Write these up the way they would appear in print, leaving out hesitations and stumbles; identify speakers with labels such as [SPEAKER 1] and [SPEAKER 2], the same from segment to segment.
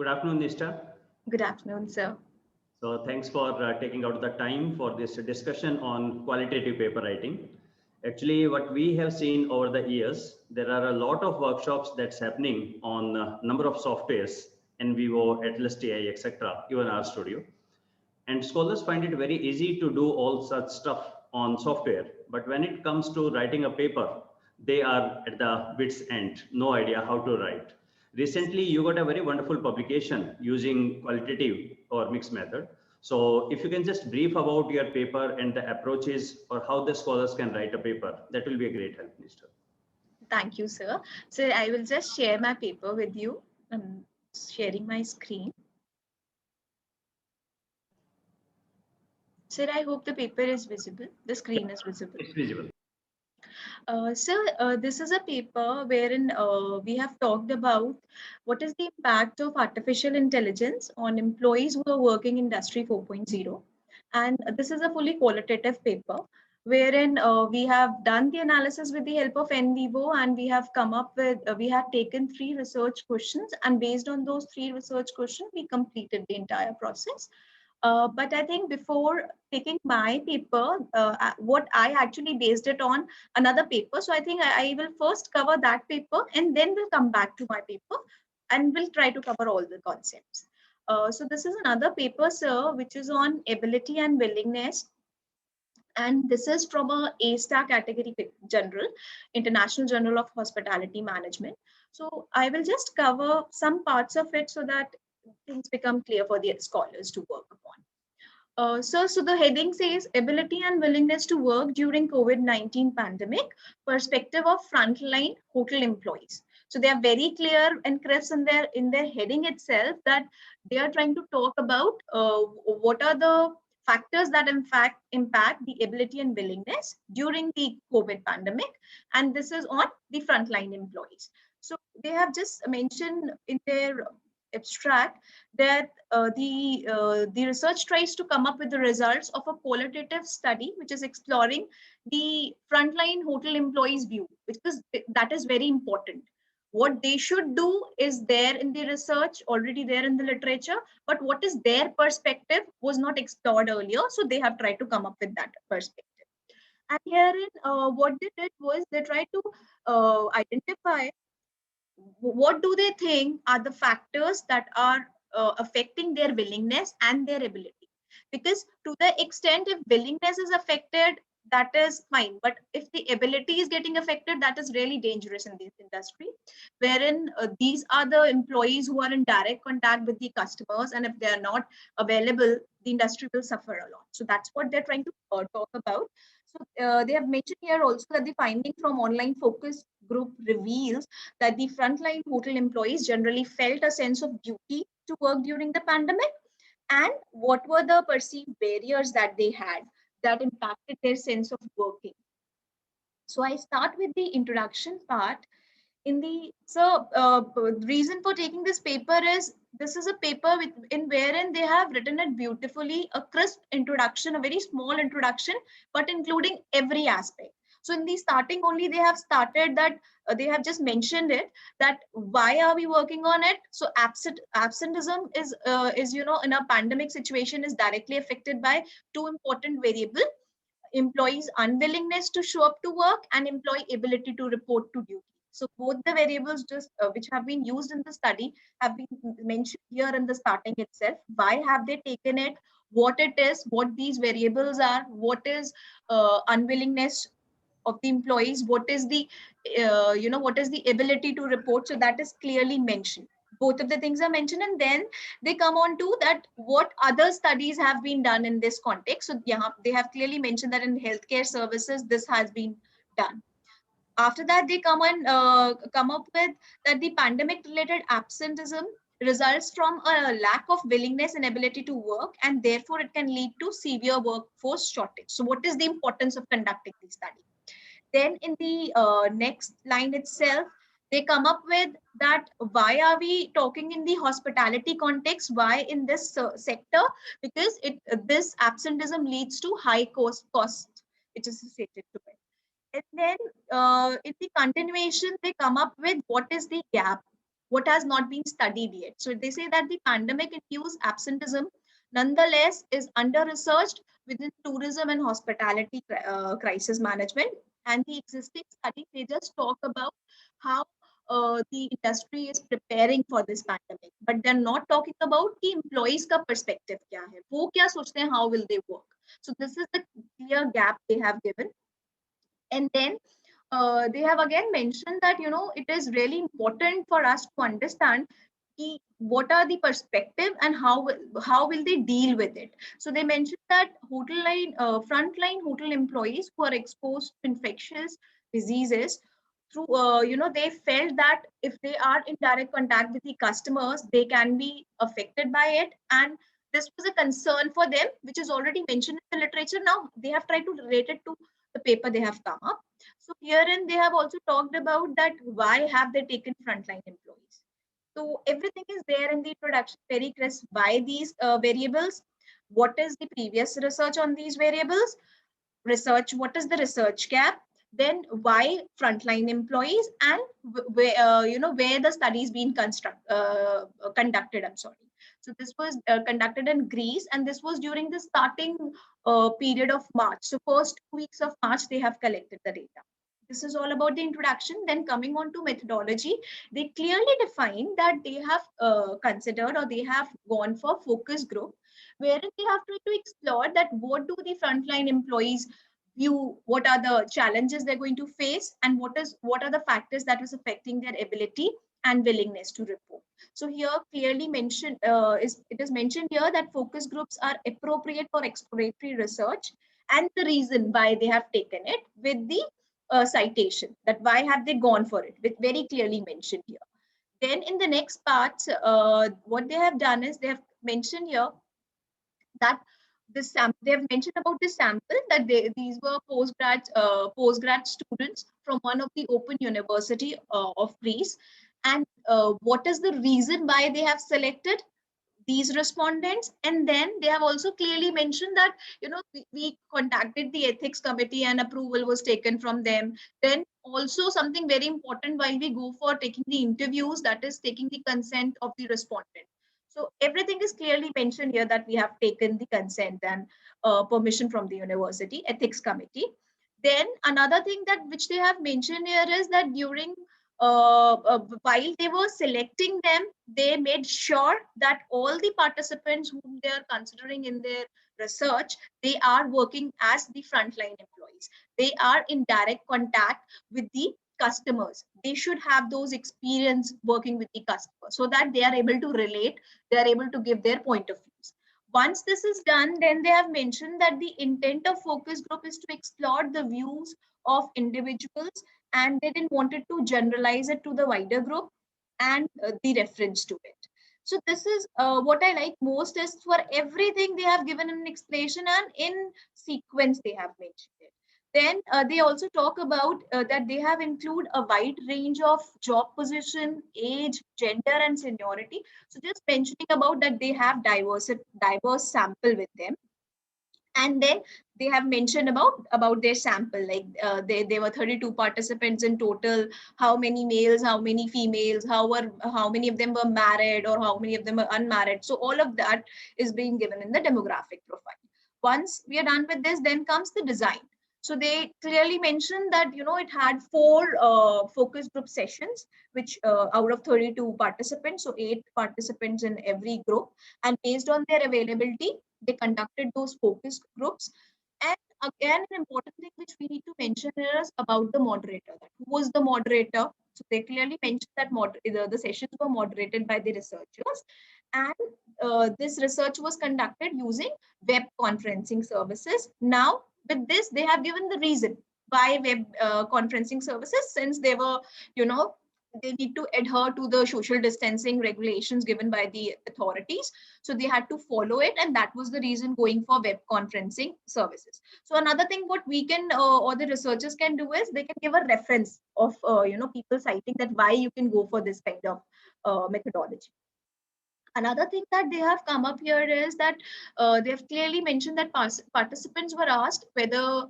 [SPEAKER 1] Good afternoon, Nishta.
[SPEAKER 2] Good afternoon, sir.
[SPEAKER 1] So thanks for taking out the time for this discussion on qualitative paper writing. Actually, what we have seen over the years, there are a lot of workshops that's happening on a number of softwares, NVO, Atlas TI, etc., even RStudio. And scholars find it very easy to do all such stuff on software. But when it comes to writing a paper, they are at the wit's end, no idea how to write. Recently, you got a very wonderful publication using qualitative or mixed method. So if you can just brief about your paper and the approaches or how the scholars can write a paper, that will be a great help, Mr.
[SPEAKER 2] Thank you, sir. So I will just share my paper with you. I'm sharing my screen. Sir, I hope the paper is visible. The screen is visible.
[SPEAKER 1] It's visible.
[SPEAKER 2] This is a paper wherein we have talked about what is the impact of artificial intelligence on employees who are working in Industry 4.0. And this is a fully qualitative paper wherein we have done the analysis with the help of NVivo, and we have come up with, we have taken 3 research questions, and based on those 3 research questions, we completed the entire process. But I think before taking my paper, what I actually based it on another paper. So I think I will first cover that paper and then we'll come back to my paper and we'll try to cover all the concepts. So this is another paper, sir, which is on ability and willingness. And this is from a A-star category journal, International Journal of Hospitality Management. So I will just cover some parts of it so that things become clear for the scholars to work upon. So the heading says ability and willingness to work during COVID-19 pandemic, perspective of frontline hotel employees. So they are very clear and crisp in their heading itself that they are trying to talk about what are the factors that in fact impact the ability and willingness during the COVID pandemic, and this is on the frontline employees. So they have just mentioned in their abstract that the research tries to come up with the results of a qualitative study which is exploring the frontline hotel employees view, because that is very important. What they should do is there in the research, already there in the literature, but what is their perspective was not explored earlier, so they have tried to come up with that perspective. And herein what they did was they tried to identify what do they think are the factors that are affecting their willingness and their ability. Because to the extent if willingness is affected, that is fine, but if the ability is getting affected, that is really dangerous in this industry, wherein these are the employees who are in direct contact with the customers, and if they are not available, the industry will suffer a lot. So that's what they're trying to talk about. So they have mentioned here also that the finding from online focus group reveals that the frontline hotel employees generally felt a sense of duty to work during the pandemic, and what were the perceived barriers that they had that impacted their sense of working. So I start with the introduction part. Reason for taking this paper is this is a paper in wherein they have written it beautifully, a crisp introduction, a very small introduction, but including every aspect. So in the starting only they have started that they have just mentioned it, that why are we working on it. So absenteeism is in a pandemic situation is directly affected by 2 important variables: employees' unwillingness to show up to work and employee ability to report to duty. So both the variables just which have been used in the study have been mentioned here in the starting itself. Why have they taken it? What it is? What these variables are? What is unwillingness of the employees? What is the what is the ability to report? So that is clearly mentioned. Both of the things are mentioned, and then they come on to that what other studies have been done in this context. So yeah, they have clearly mentioned that in healthcare services this has been done. After that they come up with that the pandemic related absenteeism results from a lack of willingness and ability to work, and therefore it can lead to severe workforce shortage. So what is the importance of conducting the study? Then in the next line itself, they come up with that why are we talking in the hospitality context? Why in this sector? Because this absenteeism leads to high cost which is associated to it. And then in the continuation, they come up with what is the gap. what has not been studied yet. So they say that the pandemic induced absenteeism nonetheless is under researched within tourism and hospitality crisis management. And the existing study, they just talk about how the industry is preparing for this pandemic, but they're not talking about the employees का perspective क्या है, वो क्या सोचते हैं, how will they work. So this is the clear gap they have given. And then they have again mentioned that it is really important for us to understand what are the perspective and how will they deal with it. So they mentioned that frontline hotel employees who are exposed to infectious diseases through they felt that if they are in direct contact with the customers, they can be affected by it, and this was a concern for them, which is already mentioned in the literature. Now they have tried to relate it to the paper they have come up. So herein they have also talked about that why have they taken frontline employees. So everything is there in the introduction, very crisp. Why these variables? What is the previous research on these variables? Research, what is the research gap? Then why frontline employees, and where where the studies being conducted. I'm sorry. So this was conducted in Greece, and this was during the starting period of March. So first 2 weeks of March, they have collected the data. This is all about the introduction. Then coming on to methodology, they clearly define that they have considered, or they have gone for focus group, wherein they have tried to explore that what do the frontline employees view, what are the challenges they're going to face, and what are the factors that is affecting their ability and willingness to report. So here clearly mentioned it is mentioned here that focus groups are appropriate for exploratory research, and the reason why they have taken it with the citation, that why have they gone for it, with very clearly mentioned here. Then in the next part, what they have done is they have mentioned here that this they have mentioned about this sample, that these were postgrad students from one of the open university of Greece. And what is the reason why they have selected these respondents? And then they have also clearly mentioned that we contacted the ethics committee and approval was taken from them. Then also something very important while we go for taking the interviews, that is taking the consent of the respondent. So everything is clearly mentioned here, that we have taken the consent and permission from the university ethics committee. Then another thing that which they have mentioned here is that during while they were selecting them, they made sure that all the participants whom they are considering in their research, they are working as the frontline employees. They are in direct contact with the customers. They should have those experience working with the customer, so that they are able to relate, they are able to give their point of views. Once this is done, then they have mentioned that the intent of focus group is to explore the views of individuals, and they didn't wanted to generalize it to the wider group and the reference to it. So this is what I like most, is for everything they have given an explanation, and in sequence they have mentioned it. Then they also talk about that they have include a wide range of job position, age, gender, and seniority. So just mentioning about that they have diverse sample with them. And then they have mentioned about their sample, like there were 32 participants in total, how many males, how many females, how many of them were married, or how many of them were unmarried. So all of that is being given in the demographic profile. Once we are done with this, then comes the design. So they clearly mentioned that it had 4 focus group sessions, which out of 32 participants, so 8 participants in every group, and based on their availability, they conducted those focus groups. And again, an important thing which we need to mention here is about the moderator. That who was the moderator? So they clearly mentioned that the sessions were moderated by the researchers, and this research was conducted using web conferencing services. Now, with this, they have given the reason why web conferencing services, since they were, they need to adhere to the social distancing regulations given by the authorities. So they had to follow it, and that was the reason going for web conferencing services. So another thing what we can or the researchers can do is they can give a reference of people citing that why you can go for this kind of methodology. Another thing that they have come up here is that they have clearly mentioned that participants were asked whether,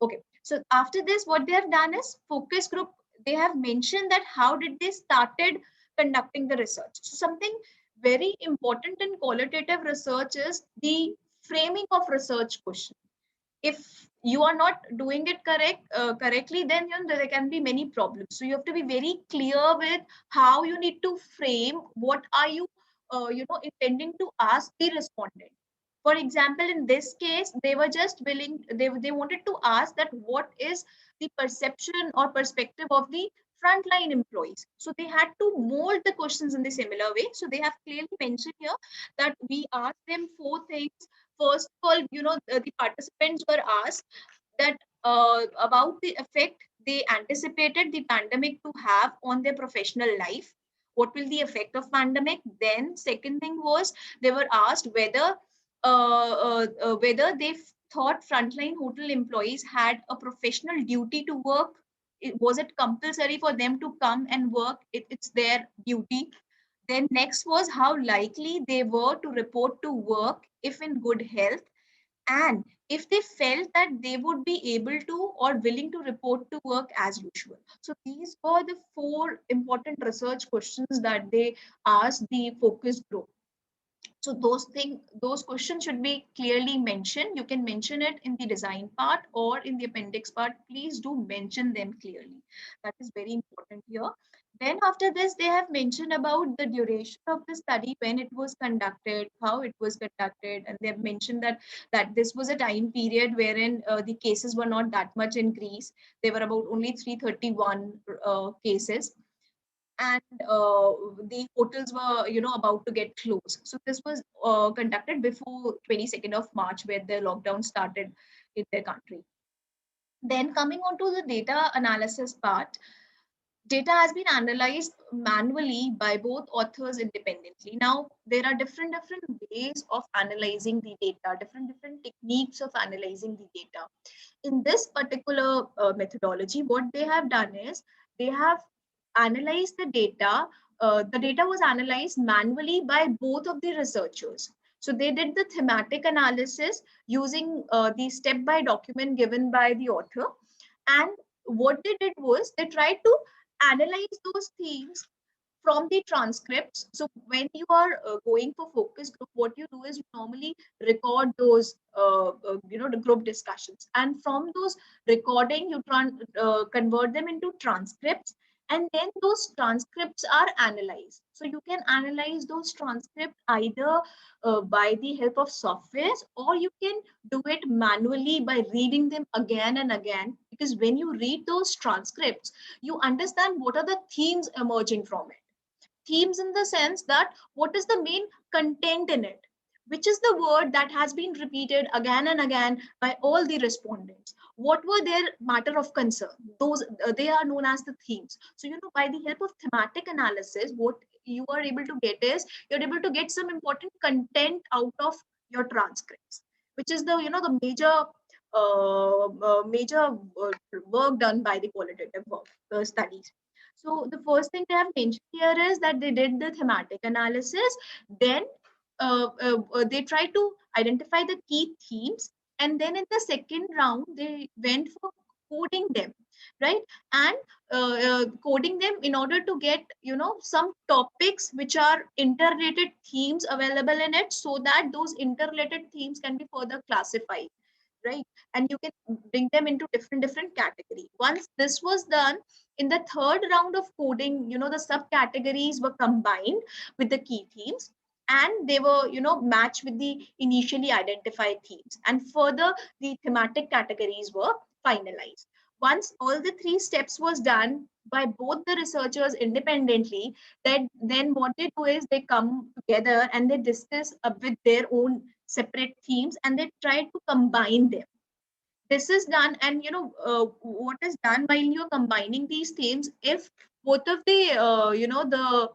[SPEAKER 2] okay. So after this, what they have done is focus group. They have mentioned that how did they started conducting the research. So something very important in qualitative research is the framing of research question. If you are not doing it correctly, then there can be many problems. So you have to be very clear with how you need to frame what are you intending to ask the respondent. For example, in this case, they were just willing, they wanted to ask that what is the perception or perspective of the frontline employees. So they had to mold the questions in the similar way. So they have clearly mentioned here that we asked them four things. First of all, the participants were asked that about the effect they anticipated the pandemic to have on their professional life. What will the effect of pandemic? Then second thing was they were asked whether they thought frontline hotel employees had a professional duty to work. Was it compulsory for them to come and work? It's their duty. Then next was how likely they were to report to work if in good health, and if they felt that they would be able to or willing to report to work as usual. So these were the four important research questions that they asked the focus group. So those questions should be clearly mentioned. You can mention it in the design part or in the appendix part. Please do mention them clearly. That is very important here. Then after this, they have mentioned about the duration of the study, when it was conducted, how it was conducted, and they have mentioned that this was a time period wherein the cases were not that much in Greece. They were about only 331 cases, and the hotels were about to get closed. So this was conducted before 22nd of March, where the lockdown started in their country. Then coming on to the data analysis part, data has been analyzed manually by both authors independently. Now there are different ways of analyzing the data, different techniques of analyzing the data. In this particular methodology, what they have done is they have analyzed the data. The data was analyzed manually by both of the researchers. So they did the thematic analysis using the step-by document given by the author. And what they did was they tried to analyze those themes from the transcripts. So when you are going for focus group, what you do is you normally record those, the group discussions, and from those recording, you convert them into transcripts, and then those transcripts are analyzed. So you can analyze those transcripts either by the help of softwares, or you can do it manually by reading them again and again. Because when you read those transcripts, you understand what are the themes emerging from it. Themes in the sense that what is the main content in it, which is the word that has been repeated again and again by all the respondents, what were their matter of concern, those they are known as the themes. So by the help of thematic analysis, what you are able to get is you're able to get some important content out of your transcripts, which is the major work done by the qualitative work studies. So the first thing they have mentioned here is that they did the thematic analysis. Then they tried to identify the key themes, and then in the second round they went for coding them, right? And coding them in order to get some topics which are interrelated themes available in it, so that those interrelated themes can be further classified, right? And you can bring them into different category. Once this was done, in the third round of coding, the subcategories were combined with the key themes, and they were matched with the initially identified themes, and further the thematic categories were finalized. Once all the three steps was done by both the researchers independently, then what they do is they come together and they discuss with their own separate themes, and they try to combine them. This is done, and what is done while you're combining these themes, if both of the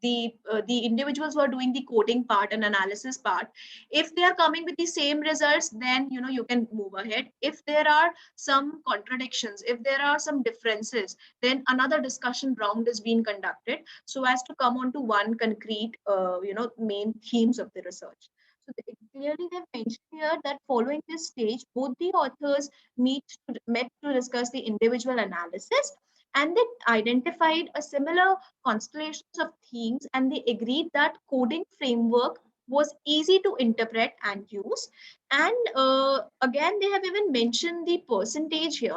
[SPEAKER 2] the individuals who are doing the coding part and analysis part, if they are coming with the same results, then you can move ahead. If there are some contradictions, if there are some differences, then another discussion round is being conducted, so as to come on to one concrete main themes of the research. So clearly they've mentioned here that following this stage, both the authors met to discuss the individual analysis, And they identified a similar constellations of themes, and they agreed that coding framework was easy to interpret and use. And again, they have even mentioned the percentage here.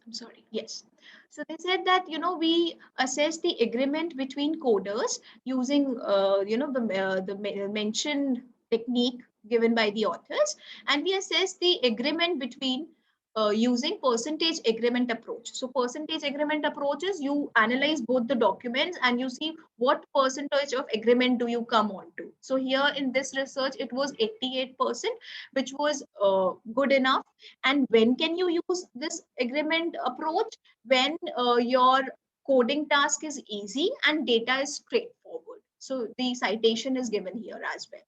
[SPEAKER 2] I'm sorry. Yes. So they said that, we assess the agreement between coders using the mentioned technique given by the authors, and we assess the agreement between using percentage agreement approach. So percentage agreement approach is you analyze both the documents and you see what percentage of agreement do you come on to. So here in this research, it was 88%, which was good enough. And when can you use this agreement approach? When your coding task is easy and data is straightforward. So the citation is given here as well.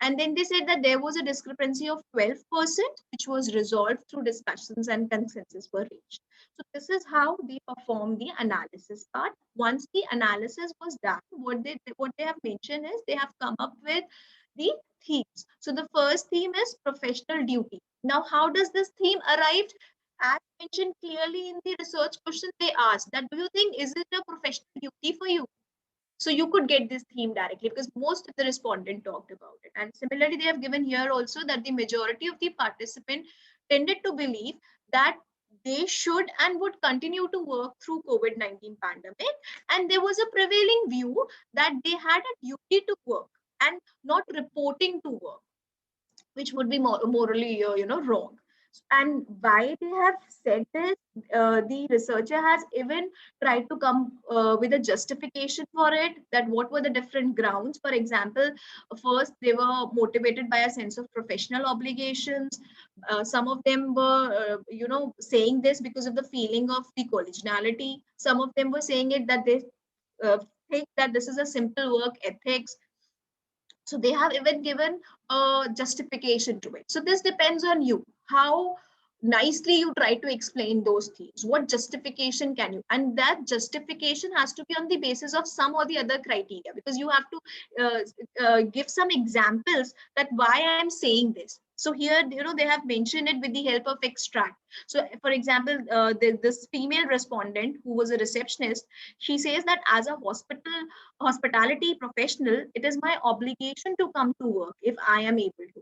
[SPEAKER 2] And then they said that there was a discrepancy of 12%, which was resolved through discussions and consensus were reached. So this is how they perform the analysis part. Once the analysis was done, what they have mentioned is they have come up with the themes. So the first theme is professional duty. Now, how does this theme arrive? As mentioned clearly in the research question, they asked that, do you think is it a professional duty for you? So you could get this theme directly because most of the respondent talked about it. And similarly, they have given here also that the majority of the participant tended to believe that they should and would continue to work through COVID-19 pandemic. And there was a prevailing view that they had a duty to work and not reporting to work, which would be morally wrong. And why they have said this, the researcher has even tried to come with a justification for it, that what were the different grounds. For example, first they were motivated by a sense of professional obligations. Some of them were saying this because of the feeling of the collegiality. Some of them were saying it that they uh, think that this is a simple work ethics. So they have even given a justification to it. So this depends on you, how nicely you try to explain those things. What justification can you? And that justification has to be on the basis of some or the other criteria, because you have to give some examples that why I am saying this. So here, they have mentioned it with the help of extract. So for example, this female respondent who was a receptionist, she says that as a hospitality professional, it is my obligation to come to work if I am able to.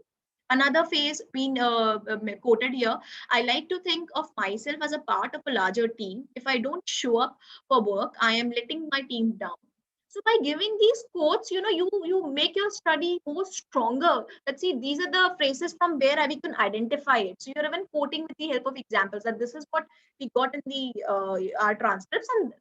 [SPEAKER 2] Another phase being quoted here, I like to think of myself as a part of a larger team. If I don't show up for work, I am letting my team down. So by giving these quotes, you make your study more stronger. Let's see, these are the phrases from where we can identify it. So you're even quoting with the help of examples that this is what we got in the our transcripts, and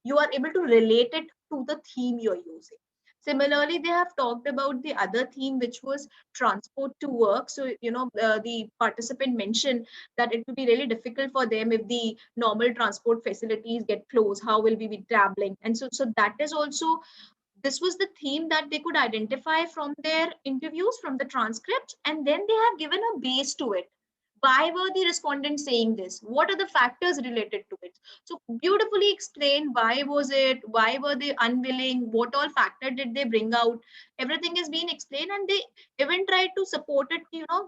[SPEAKER 2] you are able to relate it to the theme you're using. Similarly, they have talked about the other theme, which was transport to work. So, the participant mentioned that it will be really difficult for them if the normal transport facilities get closed. How will we be traveling? And so that is also, this was the theme that they could identify from their interviews, from the transcripts, and then they have given a base to it. Why were the respondents saying this? What are the factors related to it? So beautifully explain, why was it, why were they unwilling, what all factor did they bring out. Everything is being explained, and they even try to support it.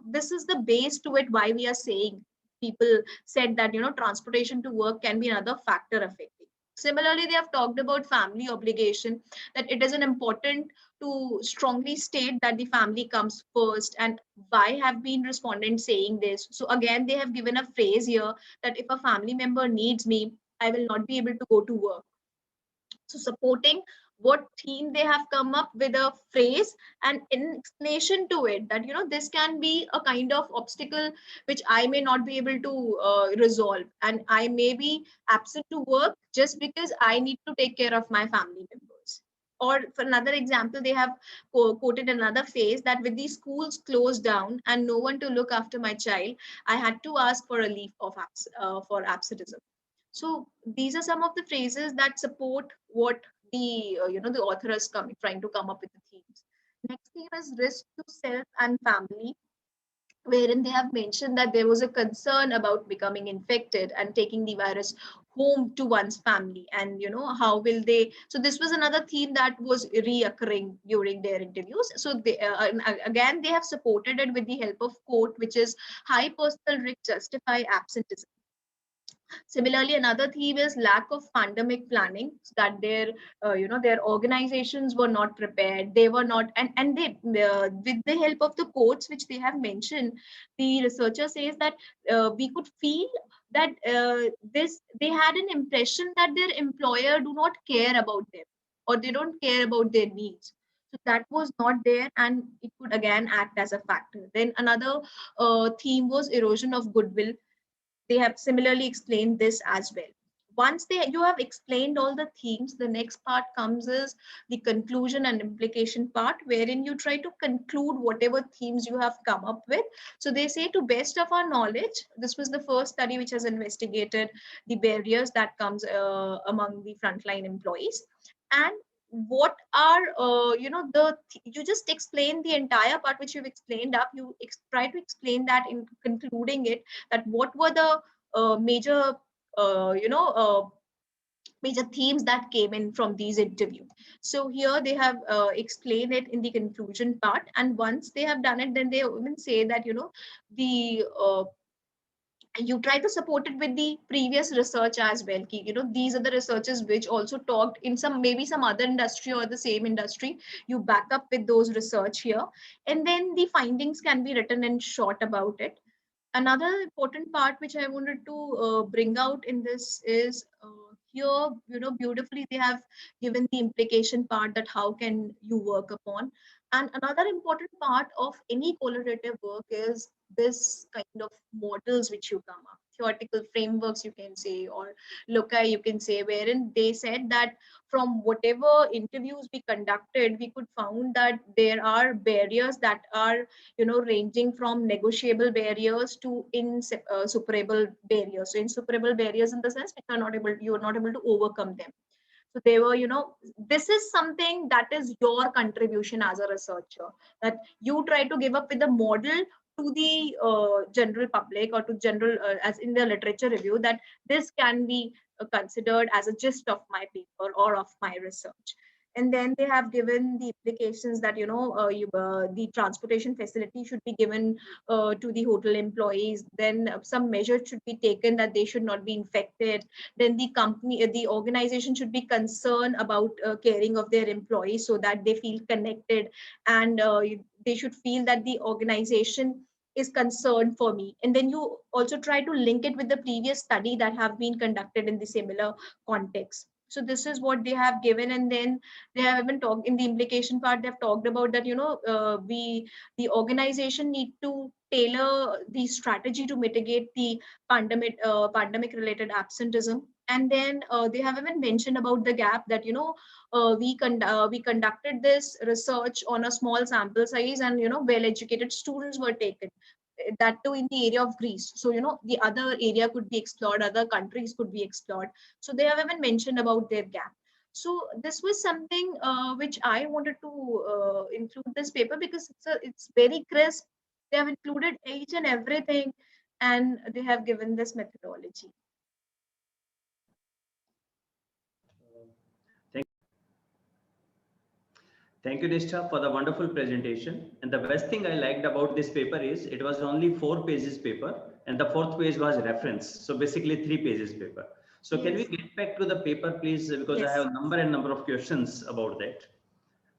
[SPEAKER 2] This is the base to it, why we are saying. People said that transportation to work can be another factor affecting. Similarly, they have talked about family obligation, that it is an important to strongly state that the family comes first. And why have been respondents saying this? So again, they have given a phrase here that if a family member needs me, I will not be able to go to work. So supporting what theme they have come up with a phrase and in explanation to it, that this can be a kind of obstacle which I may not be able to resolve, and I may be absent to work just because I need to take care of my family members. Or for another example, they have quoted another phase that with the schools closed down and no one to look after my child, I had to ask for a leave of for absenteeism. So these are some of the phrases that support what the author is trying to come up with the themes. Next theme is risk to self and family. wherein they have mentioned that there was a concern about becoming infected and taking the virus home to one's family, and how will they. So this was another theme that was reoccurring during their interviews. So they again they have supported it with the help of quote, which is high personal risk justify absenteeism. Similarly, another theme is lack of pandemic planning, so that their organizations were not prepared. They were not, and they with the help of the quotes which they have mentioned, the researcher says that we could feel that this they had an impression that their employer do not care about them, or they don't care about their needs. So that was not there, and it could again act as a factor. Then another theme was erosion of goodwill. They have similarly explained this as well. Once you have explained all the themes, the next part comes is the conclusion and implication part, wherein you try to conclude whatever themes you have come up with. So they say, to best of our knowledge, this was the first study which has investigated the barriers that comes among the frontline employees. And what are you just explain the entire part which you've explained up. You try to explain that in concluding it, that what were the major uh, you know uh, major themes that came in from these interviews. So here they have explained it in the conclusion part, and once they have done it, then they even say that the you try to support it with the previous research as well. These are the researchers which also talked in some, maybe some other industry or the same industry. You back up with those research here, and then the findings can be written in short about it. Another important part which I wanted to bring out in this is here, beautifully they have given the implication part, that how can you work upon. And another important part of any qualitative work is this kind of models which you come up, theoretical frameworks you can say, or loci you can say, wherein they said that from whatever interviews we conducted, we could found that there are barriers that are ranging from negotiable barriers to insuperable barriers. So insuperable barriers in the sense which you are not able to overcome them. So they were, this is something that is your contribution as a researcher, that you try to give up with a model to the general public, or to general as in the literature review, that this can be considered as a gist of my paper or of my research. And then they have given the implications that the transportation facility should be given to the hotel employees. Then some measures should be taken that they should not be infected. Then the company, the organization should be concerned about caring of their employees, so that they feel connected, and they should feel that the organization is concerned for me. And then you also try to link it with the previous study that have been conducted in the similar context. So this is what they have given. And then they have even talked in the implication part, they've talked about that the organization need to tailor the strategy to mitigate the pandemic related absenteeism. And then they have even mentioned about the gap, that we conducted this research on a small sample size, and well educated students were taken, that too in the area of Greece. So the other area could be explored, other countries could be explored. So they have even mentioned about their gap. So this was something which I wanted to include this paper, because it's very crisp. They have included each and everything, and they have given this methodology.
[SPEAKER 1] Thank you, Nishtha, for the wonderful presentation. And the best thing I liked about this paper is it was only 4 pages paper, and the fourth page was reference. So basically 3 pages paper. So can we
[SPEAKER 2] Yes.
[SPEAKER 1] get back to the paper, please? Because I
[SPEAKER 2] Yes.
[SPEAKER 1] have number of questions about that.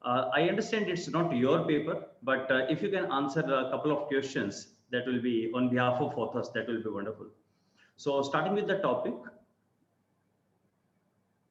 [SPEAKER 1] I understand it's not your paper, but if you can answer a couple of questions, that will be on behalf of authors, that will be wonderful. So starting with the topic,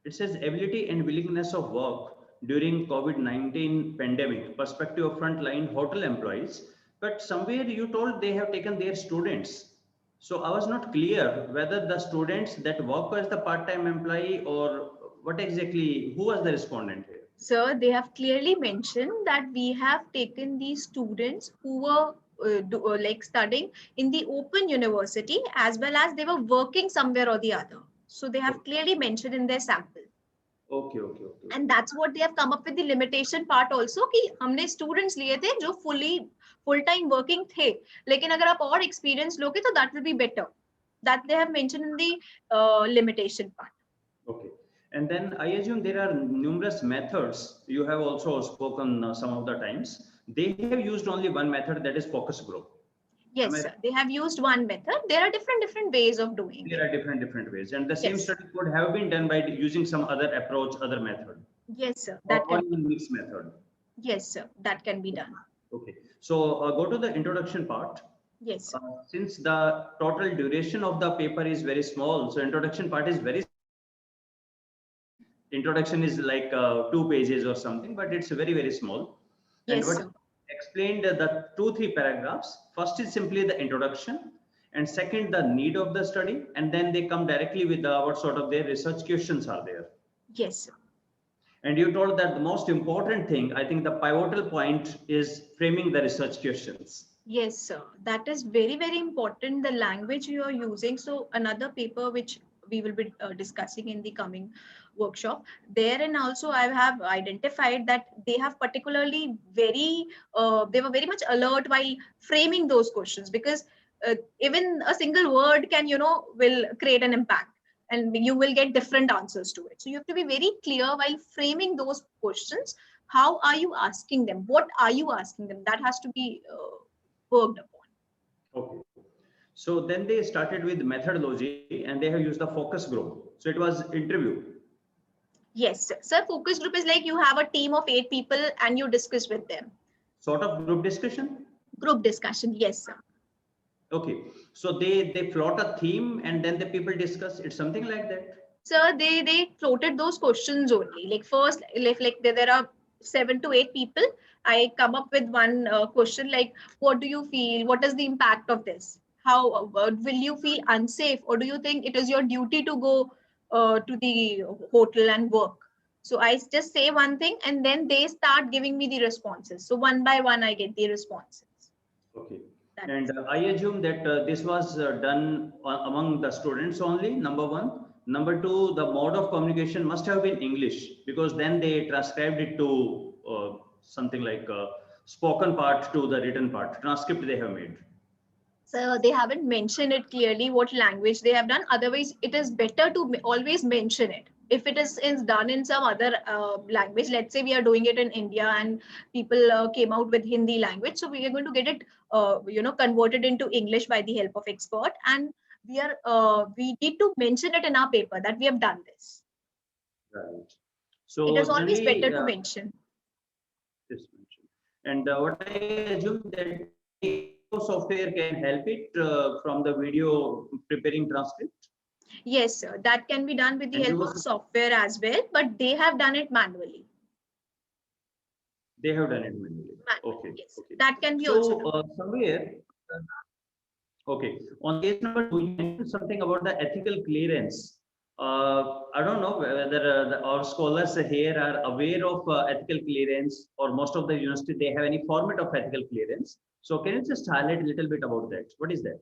[SPEAKER 1] it says ability and willingness of work during COVID-19 pandemic, perspective of frontline hotel employees. But somewhere you told they have taken their students. So I was not clear whether the students that work as the part-time employee, or what exactly, who was the respondent here?
[SPEAKER 2] So they have clearly mentioned that we have taken these students who were like studying in the open university, as well as they were working somewhere or the other. So they have clearly mentioned in their sample.
[SPEAKER 1] Okay, okay, okay,
[SPEAKER 2] And
[SPEAKER 1] okay.
[SPEAKER 2] that's what they have come up with the limitation part also कि हमने students लिए थे जो full time working थे, लेकिन अगर आप और experience लोगे तो that will be better. That they have mentioned in the limitation part.
[SPEAKER 1] Okay. And then I assume there are numerous methods. You have also spoken some of the times. They have used only one method, that is focus group. Am I
[SPEAKER 2] Yes,
[SPEAKER 1] right?
[SPEAKER 2] sir. They have used one method. There are different ways of doing
[SPEAKER 1] There
[SPEAKER 2] it.
[SPEAKER 1] are different ways, and the same
[SPEAKER 2] Yes,
[SPEAKER 1] study could have been done by using some other approach, other method,
[SPEAKER 2] yes, sir.
[SPEAKER 1] or,
[SPEAKER 2] That
[SPEAKER 1] or
[SPEAKER 2] can be.
[SPEAKER 1] even mixed method.
[SPEAKER 2] Yes, sir. That can be done.
[SPEAKER 1] Okay. So go to the introduction part.
[SPEAKER 2] Yes, sir.
[SPEAKER 1] Since the total duration of the paper is very small, so introduction part is very, introduction is like 2 pages or something, but it's very small. And
[SPEAKER 2] Yes,
[SPEAKER 1] what
[SPEAKER 2] sir.
[SPEAKER 1] explained the 2-3 paragraphs. First is simply the introduction, and second the need of the study, and then they come directly with what sort of their research questions are there.
[SPEAKER 2] Yes, sir.
[SPEAKER 1] And you told that the most important thing, I think the pivotal point is framing the research questions.
[SPEAKER 2] Yes, sir. That is very important. The language you are using. So another paper which we will be discussing in the coming workshop. Therein also I have identified that they have particularly they were very much alert while framing those questions because even a single word can will create an impact and you will get different answers to it. So you have to be very clear while framing those questions. How are you asking them? What are you asking them? That has to be worked upon.
[SPEAKER 1] Okay. So then they started with methodology and they have used the focus group. So it was interview,
[SPEAKER 2] Yes, sir. Focus group is like you have a team of 8 people and you discuss with them.
[SPEAKER 1] sort of group discussion.
[SPEAKER 2] Group discussion. Yes, sir.
[SPEAKER 1] Okay. So they plot a theme and then the people discuss. It's something like that.
[SPEAKER 2] Sir, they floated those questions only. Like first, like there are 7 to 8 people. I come up with one question like, what do you feel? What is the impact of this? How will you feel unsafe, or do you think it is your duty to go to the hotel and work? So I just say one thing, and then they start giving me the responses. So one by one, I get the responses.
[SPEAKER 1] Okay.
[SPEAKER 2] That
[SPEAKER 1] And
[SPEAKER 2] is.
[SPEAKER 1] I assume that this was done among the students only, number one. Number two, the mode of communication must have been English because then they transcribed it to something like spoken part to the written part, transcript they have made.
[SPEAKER 2] So they haven't mentioned it clearly what language they have done. Otherwise, it is better to always mention it. If it is done in some other language, let's say we are doing it in India and people came out with Hindi language, so we are going to get it, converted into English by the help of expert, and we need to mention it in our paper that we have done this.
[SPEAKER 1] Right.
[SPEAKER 2] It is
[SPEAKER 1] So
[SPEAKER 2] always better
[SPEAKER 1] generally,
[SPEAKER 2] to mention.
[SPEAKER 1] this mentioned. And what I assume that any software can help it from the video preparing transcript.
[SPEAKER 2] Yes, sir, that can be done with the
[SPEAKER 1] And you
[SPEAKER 2] help of
[SPEAKER 1] was
[SPEAKER 2] software as well, but they have done it manually.
[SPEAKER 1] they have done it manually.
[SPEAKER 2] Manually,
[SPEAKER 1] Okay,
[SPEAKER 2] yes,
[SPEAKER 1] okay.
[SPEAKER 2] that can be also
[SPEAKER 1] So
[SPEAKER 2] done.
[SPEAKER 1] somewhere, okay, on case number 2, you mentioned something about the ethical clearance. I don't know whether our scholars here are aware of ethical clearance, or most of the university they have any format of ethical clearance. So can you just highlight a little bit about that? What is that?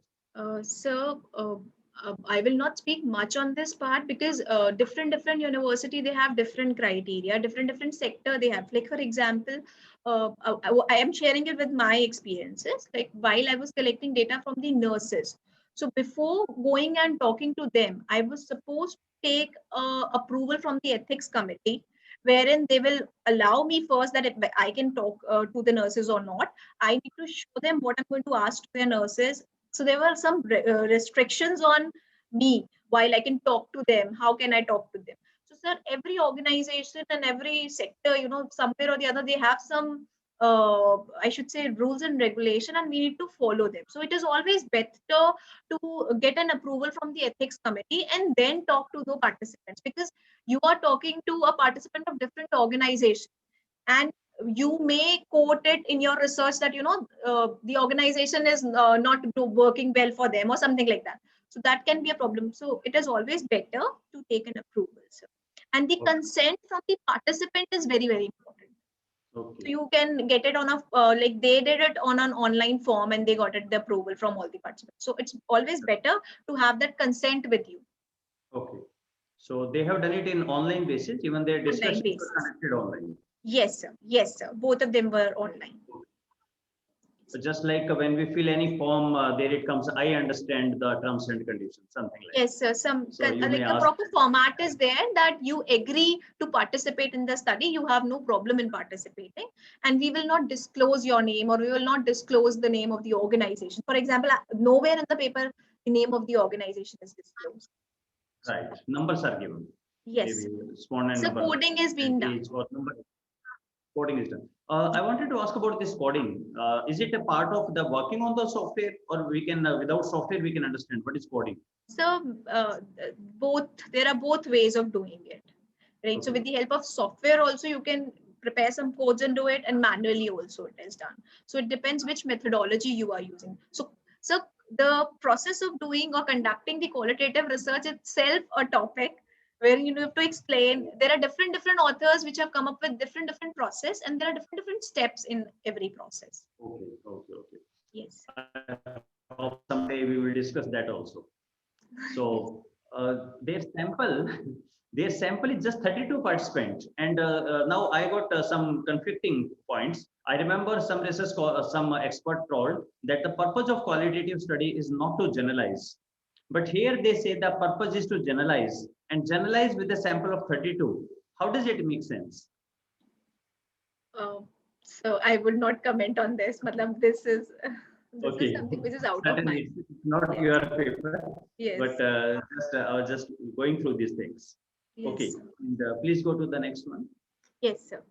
[SPEAKER 2] I will not speak much on this part because different university they have different criteria, different sector they have. Like for example, I am sharing it with my experiences. Like while I was collecting data from the nurses, so before going and talking to them, I was supposed to take approval from the ethics committee, wherein they will allow me first that I can talk to the nurses or not. I need to show them what I'm going to ask to the nurses. So there were some restrictions on me while I can talk to them. How can I talk to them? So, sir, every organization and every sector, somewhere or the other, they have some, I should say, rules and regulation, and we need to follow them. So, it is always better to get an approval from the ethics committee and then talk to the participants because you are talking to a participant of different organization, and you may quote it in your research that the organization is not working well for them or something like that. So that can be a problem. So it is always better to take an approval, sir. And the
[SPEAKER 1] Okay.
[SPEAKER 2] consent from the participant is very important. So
[SPEAKER 1] Okay.
[SPEAKER 2] you can get it on a like they did it on an online form and they got it the approval from all the participants. So it's always better to have that consent with you.
[SPEAKER 1] Okay. So they have done it in online basis, even their
[SPEAKER 2] Online
[SPEAKER 1] discussions
[SPEAKER 2] basis.
[SPEAKER 1] were conducted online.
[SPEAKER 2] Yes, sir. Yes, sir. Both of them were online.
[SPEAKER 1] So just like when we fill any form, there it comes, I understand the terms and conditions, something like
[SPEAKER 2] Yes, sir.
[SPEAKER 1] so you may
[SPEAKER 2] Like the
[SPEAKER 1] ask.
[SPEAKER 2] proper format is there that you agree to participate in the study. You have no problem in participating, and we will not disclose your name, or we will not disclose the name of the organization. For example, nowhere in the paper the name of the organization is disclosed.
[SPEAKER 1] Right. Numbers are given.
[SPEAKER 2] Yes.
[SPEAKER 1] Maybe respondent
[SPEAKER 2] So
[SPEAKER 1] number
[SPEAKER 2] coding is being
[SPEAKER 1] and
[SPEAKER 2] done.
[SPEAKER 1] age or number. Coding is done. I wanted to ask about this coding. Is it a part of the working on the software, or we can without software we can understand what is coding?
[SPEAKER 2] So both, there are both ways of doing it, right? So
[SPEAKER 1] Okay.
[SPEAKER 2] with the help of software also you can prepare some codes and do it, and manually also it is done. So it depends which methodology you are using. So the process of doing or conducting the qualitative research itself a topic where you have to explain. There are different authors which have come up with different process, and there are different steps in every process.
[SPEAKER 1] Okay. Okay. Okay.
[SPEAKER 2] Yes.
[SPEAKER 1] I hope someday we will discuss that also. So their sample, their sample is just 32 participants, and now I got some conflicting points. I remember some research, some expert told that the purpose of qualitative study is not to generalize, but here they say the purpose is to generalize and generalize with a sample of 32. How does it make sense?
[SPEAKER 2] Uh, so I would not comment on this. Matlab, this is this is
[SPEAKER 1] Okay,
[SPEAKER 2] something which is out of my.
[SPEAKER 1] certainly it's not
[SPEAKER 2] Yes.
[SPEAKER 1] your paper,
[SPEAKER 2] Yes.
[SPEAKER 1] but just I was just going through these things. Okay,
[SPEAKER 2] Yes.
[SPEAKER 1] and, please go to the next one.
[SPEAKER 2] Yes, sir.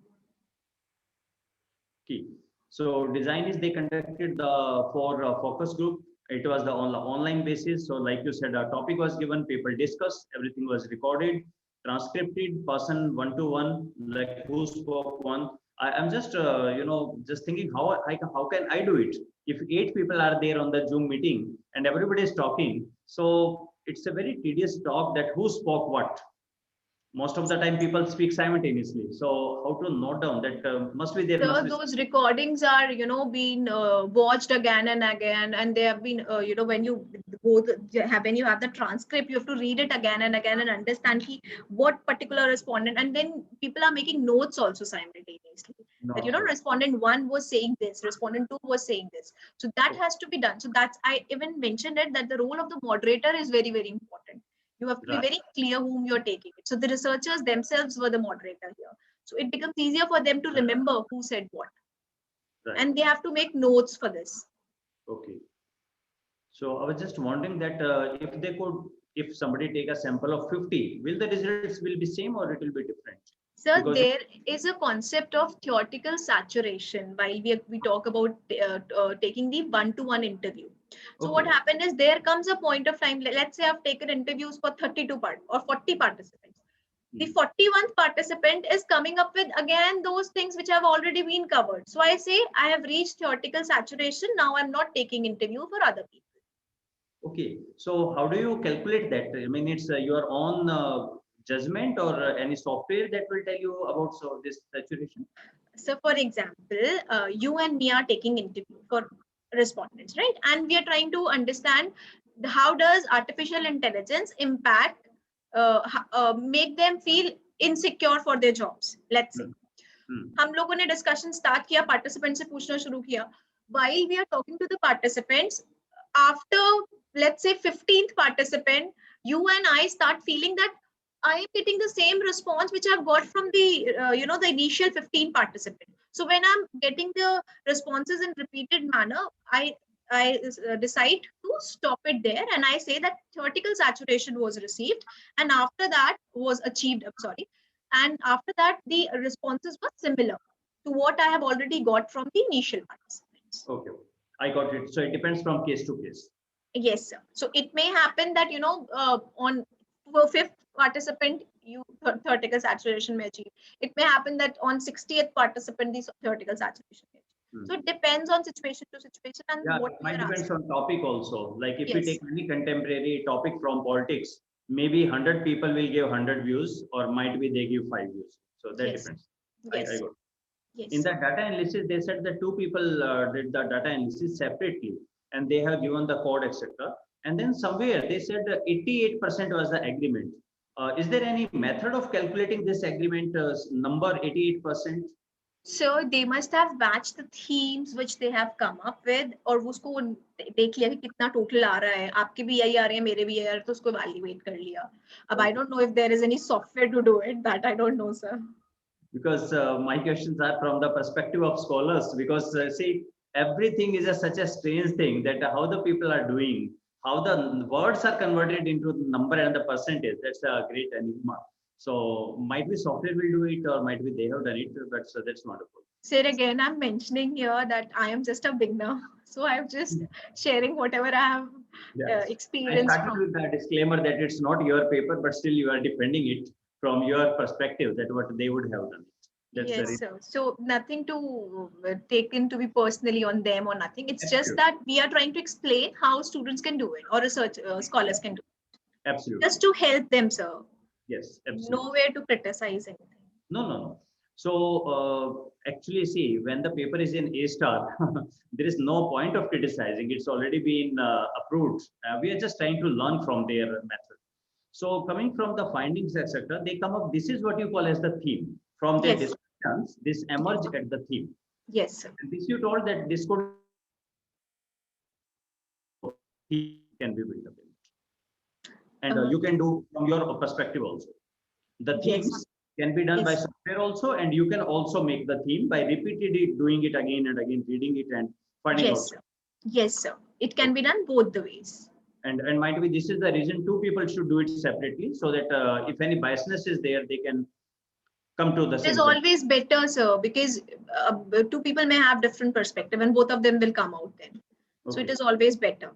[SPEAKER 1] Key. So design is they conducted the for focus group. It was the online basis. So like you said, a topic was given, people discussed, everything was recorded, transcribed, person one to one, like who spoke one. I'm just just thinking how can I do it if 8 people are there on the Zoom meeting and everybody is talking. So it's a very tedious talk that who spoke what. Most of the time people speak simultaneously, so how to note down that must be there
[SPEAKER 2] So
[SPEAKER 1] must be
[SPEAKER 2] those recordings are, being watched again and again, and they have been, when you when you have the transcript, you have to read it again and again and understand what particular respondent, and then people are making notes also simultaneously. That
[SPEAKER 1] not
[SPEAKER 2] respondent one was saying this, respondent two was saying this. So that has to be done. So that's, I even mentioned it, that the role of the moderator is very important. You have to be
[SPEAKER 1] right,
[SPEAKER 2] very clear whom you're taking it. So the researchers themselves were the moderator here. So it becomes easier for them to remember who said what.
[SPEAKER 1] right.
[SPEAKER 2] And they have to make notes for this.
[SPEAKER 1] Okay, so I was just wondering that if they could, if somebody take a sample of 50, will the results will be same or it will be different?
[SPEAKER 2] So
[SPEAKER 1] Because
[SPEAKER 2] there is a concept of theoretical saturation while we talk about taking the one-to-one interview. So what
[SPEAKER 1] okay,
[SPEAKER 2] happened is there comes a point of time, let's say I've taken interviews for 32 or 40 participants. The 41st participant is coming up with again those things which have already been covered. So I say I have reached theoretical saturation. Now I'm not taking interview for other people.
[SPEAKER 1] okay. So how do you calculate that? I mean, it's your own judgment or any software that will tell you about this saturation?
[SPEAKER 2] So for example, you and me are taking interview for respondents, right? And we are trying to understand how does artificial intelligence impact, make them feel insecure for their jobs. Let's say
[SPEAKER 1] Hmm. Hmm.
[SPEAKER 2] हम लोगों ने discussion start किया, participant से पूछना शुरू किया. While we are talking to the participants, after let's say 15th participant, you and I start feeling that I am getting the same response which I've got from the the initial 15 participant. So when I'm getting the responses in repeated manner, I decide to stop it there, and I say that theoretical saturation was received, and after that was achieved. I'm sorry, and after that the responses were similar to what I have already got from the initial participants.
[SPEAKER 1] Okay, I got it. So it depends from case to case.
[SPEAKER 2] Yes, sir. So it may happen that, on fifth participant, theoretical saturation may achieve. It may happen that on 60th participant, the theoretical saturation may achieve.
[SPEAKER 1] Hmm.
[SPEAKER 2] So it depends on situation to situation and
[SPEAKER 1] Yeah,
[SPEAKER 2] what
[SPEAKER 1] it
[SPEAKER 2] we
[SPEAKER 1] might
[SPEAKER 2] are
[SPEAKER 1] depends
[SPEAKER 2] asking.
[SPEAKER 1] on topic also. Like if we
[SPEAKER 2] Yes,
[SPEAKER 1] take any contemporary topic from politics, maybe 100 people will give 100 views, or might be they give 5 views. So that
[SPEAKER 2] yes,
[SPEAKER 1] depends. I
[SPEAKER 2] yes,
[SPEAKER 1] got. In
[SPEAKER 2] yes.
[SPEAKER 1] the data analysis, they said that 2 people did the data analysis separately, and they have given the code, etc. And then somewhere they said 88% was the agreement. Is there any method of calculating this agreement number 88%?
[SPEAKER 2] So they must have matched the themes which they have come up with, और वो उसको देख लिया कि कितना total आ रहा है, आपके भी यही आ रहे हैं, मेरे भी यही आ रहे हैं, तो उसको evaluate कर लिया. अब I don't know if there is any software to do it. That I don't know, sir.
[SPEAKER 1] Because my questions are from the perspective of scholars, because see, everything is such a strange thing that how the people are doing, how the words are converted into the number and the percentage. That's a great enigma. So might be software will do it, or might be they have done it, but so that's not a problem.
[SPEAKER 2] Sir, again, I'm mentioning here that I am just a beginner, so I'm just sharing whatever I have
[SPEAKER 1] Yes. I
[SPEAKER 2] experienced
[SPEAKER 1] started
[SPEAKER 2] from.
[SPEAKER 1] with the disclaimer that it's not your paper, but still you are defending it from your perspective, that what they would have done. That's
[SPEAKER 2] Yes, sir. So nothing to taken to be personally on them or nothing. It's just
[SPEAKER 1] Absolutely.
[SPEAKER 2] that we are trying to explain how students can do it or research scholars can do it.
[SPEAKER 1] Absolutely.
[SPEAKER 2] Just to help them, sir.
[SPEAKER 1] Yes, absolutely.
[SPEAKER 2] Nowhere to criticize anything.
[SPEAKER 1] No. So actually, see, when the paper is in A star, there is no point of criticizing. It's already been approved. We are just trying to learn from their method. So coming from the findings, etc., they come up. This is what you call as the theme. From their
[SPEAKER 2] Yes.
[SPEAKER 1] discussions, this emerge at the theme.
[SPEAKER 2] Yes, sir.
[SPEAKER 1] And this you told that this could can be built up in it. And you can do from your perspective also. The
[SPEAKER 2] Yes.
[SPEAKER 1] themes can be done by
[SPEAKER 2] Yes.
[SPEAKER 1] software also, and you can also make the theme by repeatedly doing it again and again, reading it and finding
[SPEAKER 2] Yes,
[SPEAKER 1] out.
[SPEAKER 2] sir. Yes, sir. It can be done both the ways.
[SPEAKER 1] And might be this is the reason two people should do it separately, so that if any biasness is there, they can come to the
[SPEAKER 2] It
[SPEAKER 1] same
[SPEAKER 2] is
[SPEAKER 1] conclusion.
[SPEAKER 2] always better, sir, because two people may have different perspective and both of them will come out then. So it
[SPEAKER 1] Okay.
[SPEAKER 2] is always better.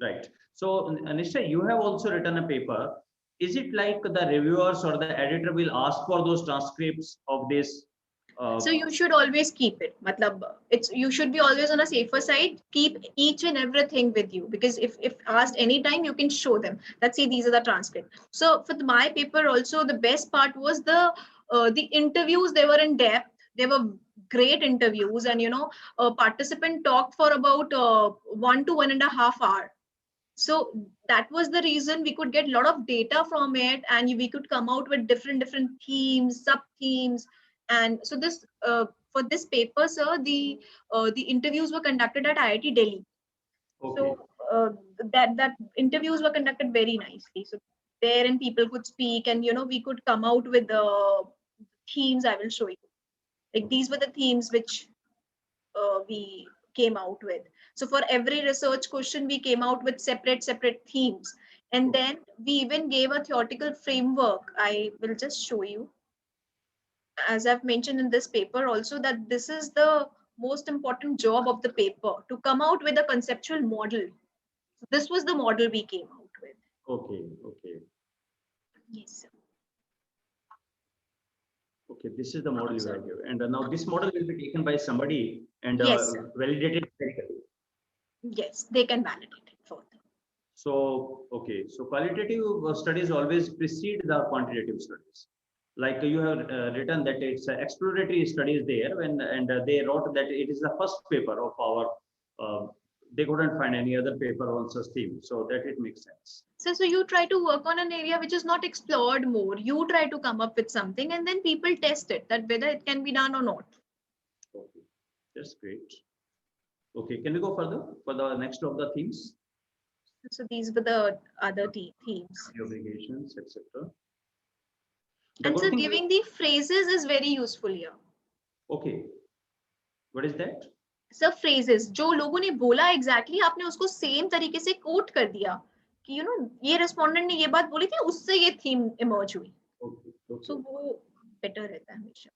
[SPEAKER 1] Right. So Anisha, you have also written a paper. Is it like the reviewers or the editor will ask for those transcripts of this?
[SPEAKER 2] So you should always keep it. Matlab, you should be always on a safer side. Keep each and everything with you, because if asked anytime, you can show them that, see, these are the transcript. So for my paper also, the best part was the interviews. They were in depth. They were great interviews, and a participant talked for about 1 to 1.5 hours. So that was the reason we could get a lot of data from it, and we could come out with different themes, sub themes. And so this for this paper, sir, the interviews were conducted at IIT Delhi.
[SPEAKER 1] Okay.
[SPEAKER 2] So that interviews were conducted very nicely. So there, and people could speak, and we could come out with the themes. I will show you, like these were the themes which we came out with. So for every research question, we came out with separate themes. And then we even gave a theoretical framework. I will just show you. As I've mentioned in this paper also, that this is the most important job of the paper, to come out with a conceptual model. This was the model we came out with.
[SPEAKER 1] Okay.
[SPEAKER 2] Yes, sir.
[SPEAKER 1] Okay, this is the model you have here. And now this model will be taken by somebody and
[SPEAKER 2] Yes, sir.
[SPEAKER 1] validated technically.
[SPEAKER 2] Yes, they can validate it further.
[SPEAKER 1] So, okay, so qualitative studies always precede the quantitative studies. Like you have written that it's exploratory studies there, and they wrote that it is the first paper of our, they couldn't find any other paper on such theme, so that it makes sense.
[SPEAKER 2] So you try to work on an area which is not explored more. You try to come up with something, and then people test it, that whether it can be done or not.
[SPEAKER 1] Okay, that's great. Okay, can we go further for the next of the themes?
[SPEAKER 2] So these were the other themes.
[SPEAKER 1] The obligations, etc.
[SPEAKER 2] And so giving the phrases is very useful here.
[SPEAKER 1] Okay, what is that?
[SPEAKER 2] So phrases, जो लोगों ने बोला exactly, आपने उसको same तरीके से quote कर दिया कि ये respondent ने ये बात बोली थी, उससे ये theme emerge हुई.
[SPEAKER 1] Okay.
[SPEAKER 2] So वो better रहता है हमेशा.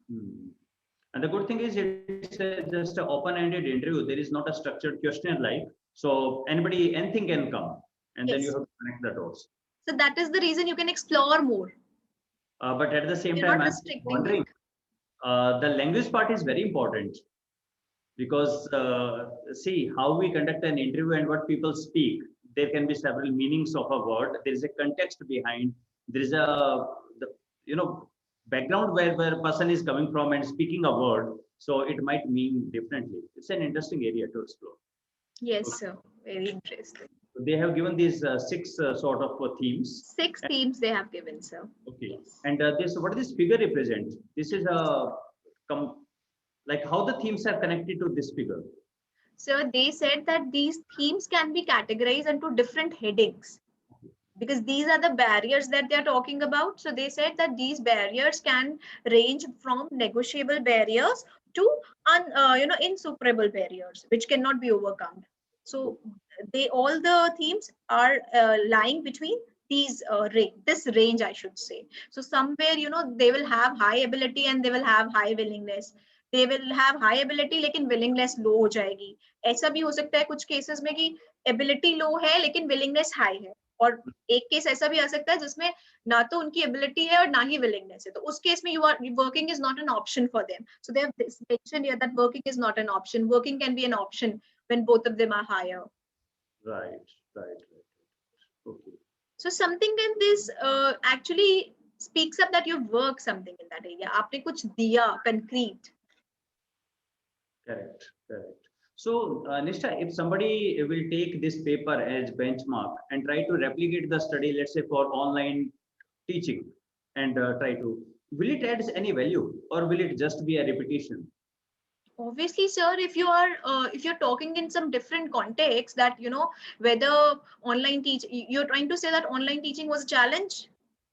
[SPEAKER 1] And the good thing is it's just an open-ended interview. There is not a structured questionnaire like, so anything can come, and then you have to connect the dots.
[SPEAKER 2] So that is the reason you can explore more.
[SPEAKER 1] But at the same
[SPEAKER 2] You're
[SPEAKER 1] time,
[SPEAKER 2] not
[SPEAKER 1] I'm
[SPEAKER 2] restricting
[SPEAKER 1] wondering, the language part is very important, because see how we conduct an interview and what people speak. There can be several meanings of a word. There is a context behind. There is background where a person is coming from and speaking a word, so it might mean differently. It's an interesting area to explore.
[SPEAKER 2] Yes, sir. Very interesting.
[SPEAKER 1] They have given these six sort of themes.
[SPEAKER 2] Six themes they have given, sir.
[SPEAKER 1] Okay.
[SPEAKER 2] Yes.
[SPEAKER 1] And this, what does this figure represent? This is a like how the themes are connected to this figure.
[SPEAKER 2] So they said that these themes can be categorized into different headings because these are the barriers that they are talking about. So they said that these barriers can range from negotiable barriers to insuperable barriers which cannot be overcome. So they all the themes are lying between these this range, I should say. So somewhere they will have high ability and they will have high willingness. They will have high ability लेकिन willingness low हो जाएगी. ऐसा भी हो सकता है कुछ cases में कि ability low है लेकिन willingness high है. और एक केस ऐसा भी आ सकता है जिसमें ना तो उनकी एबिलिटी है और ना ही विलिंगनेस है, तो उस केस में you are working is not an option for them. So they have mentioned here that working is not an option. Working can be an option when both of them are higher.
[SPEAKER 1] Right. Okay.
[SPEAKER 2] So something in this actually speaks up that you've worked something in that area. आपने कुछ दिया concrete.
[SPEAKER 1] Correct. So, Nishtha, if somebody will take this paper as benchmark and try to replicate the study, let's say for online teaching, and will it add any value or will it just be a repetition?
[SPEAKER 2] Obviously, sir, if you're talking in some different context, that whether online teach, you're trying to say that online teaching was a challenge.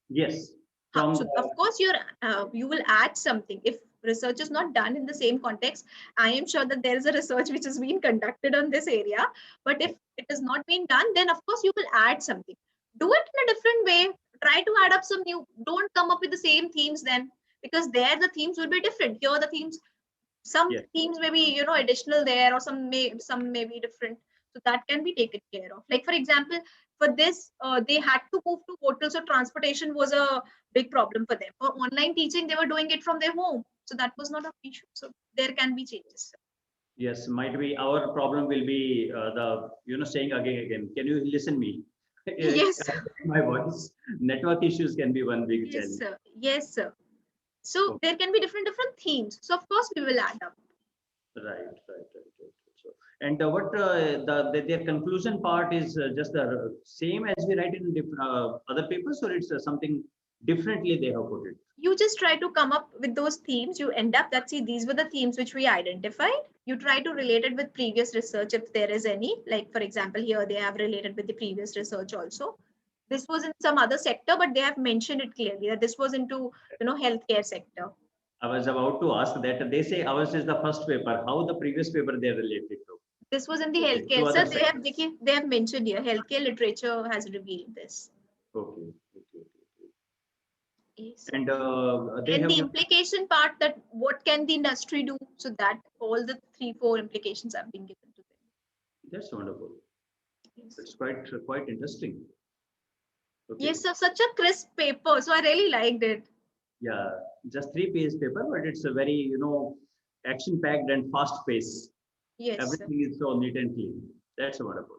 [SPEAKER 1] Yes.
[SPEAKER 2] So of course you will add something. If research is not done in the same context, I am sure that there is a research which has been conducted on this area. But if it is not being done, then of course you will add something. Do it in a different way. Try to add up some new. Don't come up with the same themes then, because there the themes will be different. Here the themes, some themes may be additional there, or some may be different. So that can be taken care of. Like for example, for this they had to move to hotels, so transportation was a big problem for them. For online teaching, they were doing it from their home, so that was not an issue. So there can be changes.
[SPEAKER 1] Yes, might be our problem will be the saying again. Can you listen me?
[SPEAKER 2] Yes.
[SPEAKER 1] My voice. Network issues can be one big
[SPEAKER 2] Yes,
[SPEAKER 1] challenge.
[SPEAKER 2] sir. Yes, sir. So there can be different themes. So of course we will add up.
[SPEAKER 1] Right. So, and what their conclusion part is just the same as we write in other papers, or it's something differently they have put it?
[SPEAKER 2] You just try to come up with those themes. You end up that, see, these were the themes which we identified. You try to relate it with previous research if there is any. Like for example, here they have related with the previous research also. This was in some other sector, but they have mentioned it clearly that this was into healthcare sector.
[SPEAKER 1] I was about to ask that. They say ours is the first paper. How the previous paper they are related to?
[SPEAKER 2] This was in the healthcare. So they have mentioned here, healthcare literature has revealed this.
[SPEAKER 1] Okay.
[SPEAKER 2] Yes.
[SPEAKER 1] And
[SPEAKER 2] the implication part, that what can the industry do, so that all the 3-4 implications have been given to them.
[SPEAKER 1] That's wonderful.
[SPEAKER 2] Yes.
[SPEAKER 1] It's quite interesting. Okay.
[SPEAKER 2] Yes, so such a crisp paper, so I really liked it.
[SPEAKER 1] Yeah, just 3-page paper, but it's a very action packed and fast pace.
[SPEAKER 2] Yes,
[SPEAKER 1] everything is so neat and clean. That's wonderful.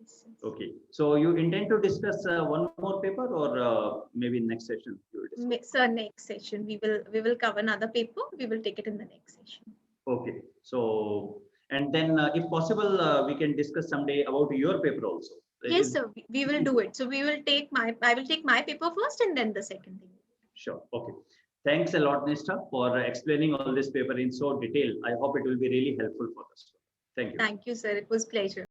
[SPEAKER 2] Yes.
[SPEAKER 1] Okay, so you intend to discuss one more paper, or maybe next session you will discuss?
[SPEAKER 2] Sir, next session we will cover another paper. We will take it in the next session.
[SPEAKER 1] Okay, so and then if possible, we can discuss someday about your paper also.
[SPEAKER 2] Yes, sir, we will do it. So I will take my paper first and then the second thing.
[SPEAKER 1] Sure. Okay. Thanks a lot, Nishtha, for explaining all this paper in so detail. I hope it will be really helpful for us. Thank you.
[SPEAKER 2] Thank you, sir. It was a pleasure.